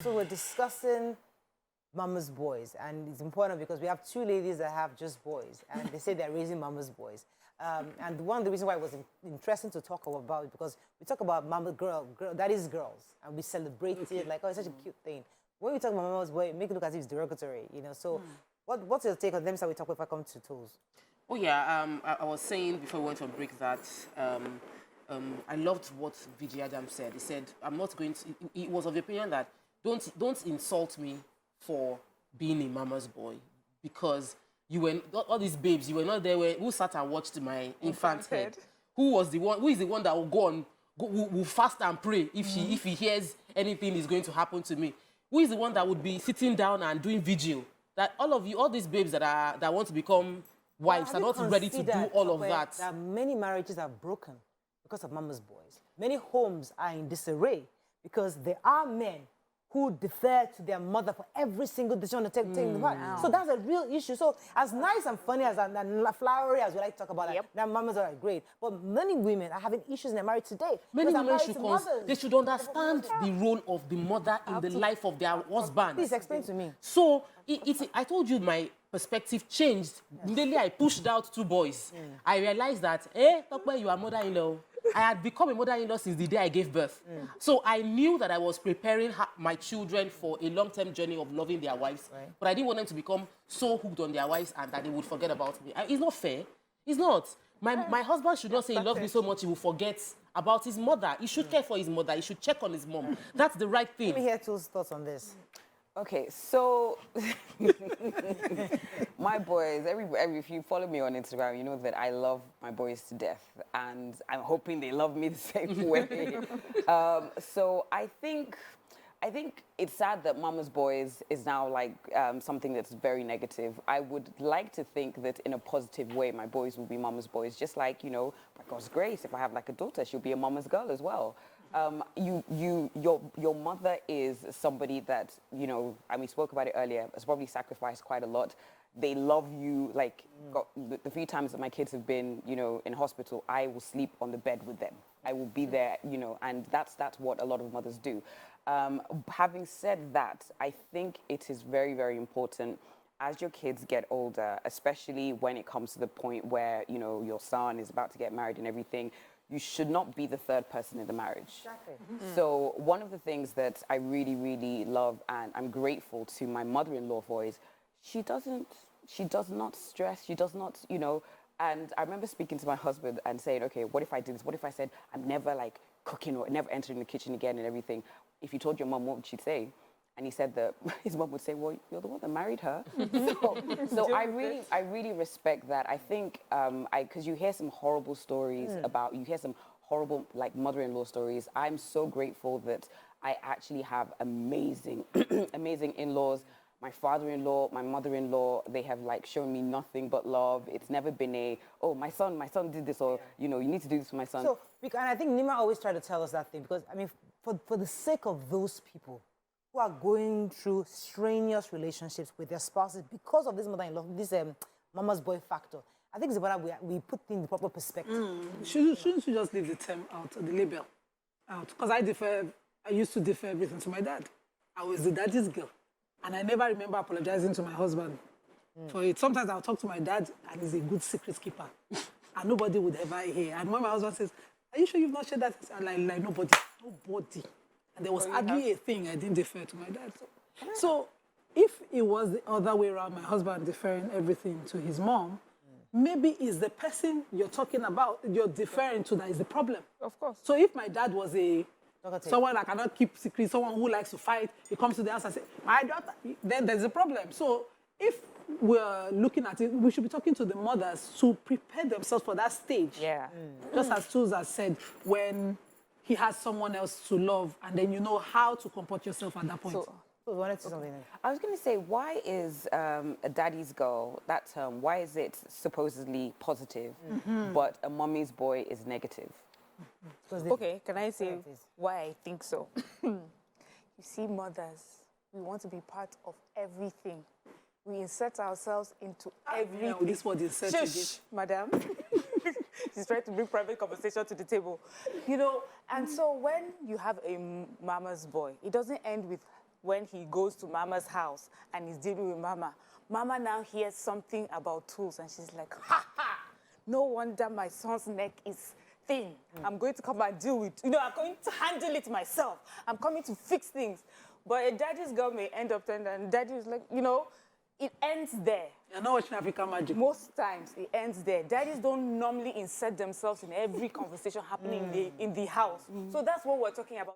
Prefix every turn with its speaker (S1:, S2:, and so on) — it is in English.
S1: So we're discussing mama's boys, and it's important because we have two ladies that have just boys, and they say they're raising mama's boys. And one of the reasons why it was interesting to talk about it because we talk about mama girl, that is girls, and we celebrate it like, oh, it's such a cute thing. When we talk about mama's boy, make it look as if it's derogatory, you know. So, what's your take on them? So we talk if I come to Toolz.
S2: Oh yeah, I was saying before we went on break that I loved what VJ Adam said. He said, "I'm not going to." He was of the opinion that don't insult me for being a mama's boy because you were all these babes. You were not there. Who sat and watched my infant head? Who is the one that will will fast and pray if he hears anything is going to happen to me? Who is the one that would be sitting down and doing vigil? That all these babes that want to become wives are not ready to do all of that.
S1: That many marriages are broken because of mama's boys. Many homes are in disarray because there are men who defer to their mother for every single decision to take the part. So that's a real issue. So as nice and funny as and flowery as we like to talk about, that mamas are great. But many women are having issues in their marriage today.
S2: Many women should understand the role of the mother in the life of their husband.
S1: Please explain to me.
S2: So I told you my perspective changed. Immediately I pushed out 2 boys. I realized that, Tokwe, you are mother-in-law. I had become a mother-in-law since the day I gave birth. So I knew that I was preparing my children for a long-term journey of loving their wives. Right. But I didn't want them to become so hooked on their wives and that they would forget about me. It's not fair. It's not. My husband should not say he loves me so much he will forget about his mother. He should care for his mother. He should check on his mom. That's the right thing.
S1: Let me hear Toolz's thoughts on this.
S3: Okay, so my boys, if you follow me on Instagram, you know that I love my boys to death, and I'm hoping they love me the same way. So I think it's sad that Mama's Boys is now like something that's very negative. I would like to think that in a positive way, my boys will be Mama's Boys, just like, you know, by God's grace, if I have like a daughter, she'll be a Mama's girl as well. Your mother is somebody that, you know, and we spoke about it earlier, has probably sacrificed quite a lot. They love you, like, the few times that my kids have been, you know, in hospital, I will sleep on the bed with them. I will be there, you know, and that's what a lot of mothers do. Having said that, I think it is very, very important as your kids get older, especially when it comes to the point where, you know, your son is about to get married and everything, you should not be the third person in the marriage.
S1: Exactly.
S3: So one of the things that I really, really love and I'm grateful to my mother-in-law for is she does not stress, she does not, you know, and I remember speaking to my husband and saying, okay, what if I did this? What if I said, I'm never like cooking or never entering the kitchen again and everything? If you told your mom, what would she say? And he said that his mom would say, well, you're the one that married her. So I really respect that. I think, because you hear some horrible stories you hear some horrible, like, mother-in-law stories. I'm so grateful that I actually have amazing, amazing in-laws. My father-in-law, my mother-in-law, they have, like, shown me nothing but love. It's never been oh, my son did this, or, you know, you need to do this for my son.
S1: So, and I think Nima always tried to tell us that thing, because, I mean, for the sake of those people who are going through strenuous relationships with their spouses because of this mother-in-law, this mama's boy factor, I think it's important we put things in the proper perspective.
S4: Shouldn't you just leave the term out, or the label out? Because I used to defer everything to my dad. I was the daddy's girl. And I never remember apologizing to my husband for it. Sometimes I'll talk to my dad, and he's a good secret keeper. And nobody would ever hear. And when my husband says, are you sure you've not shared that? I'm like, nobody. And there was hardly a thing I didn't defer to my dad. So if it was the other way around, my husband deferring everything to his mom, maybe it's the person you're talking about, you're deferring to that is the problem.
S3: Of course.
S4: So if my dad was someone that cannot keep secrets, someone who likes to fight, he comes to the house and says, my daughter, then there's a problem. So if we're looking at it, we should be talking to the mothers to prepare themselves for that stage.
S3: Yeah.
S4: Just as Toolz has said, when he has someone else to love, and then you know how to comport yourself at that point.
S1: So you wanted to say something?
S3: I was going to say, why is a daddy's girl, that term, why is it supposedly positive, but a mommy's boy is negative?
S5: Okay, can I say why I think so? You see, mothers, we want to be part of everything. We insert ourselves into everything.
S4: Yeah, this word is said
S5: Shush, madam. She's trying to bring private conversation to the table. You know, and so when you have a mama's boy, it doesn't end with when he goes to Mama's house and he's dealing with Mama. Mama now hears something about Toolz, and she's like, ha ha! No wonder my son's neck is thin. I'm going to come and deal with, I'm going to handle it myself. I'm coming to fix things. But a daddy's girl may end up tender, and daddy is like, it ends there.
S4: You're not watching African Magic.
S5: Most times, it ends there. Daddies don't normally insert themselves in every conversation happening in the house. So that's what we're talking about.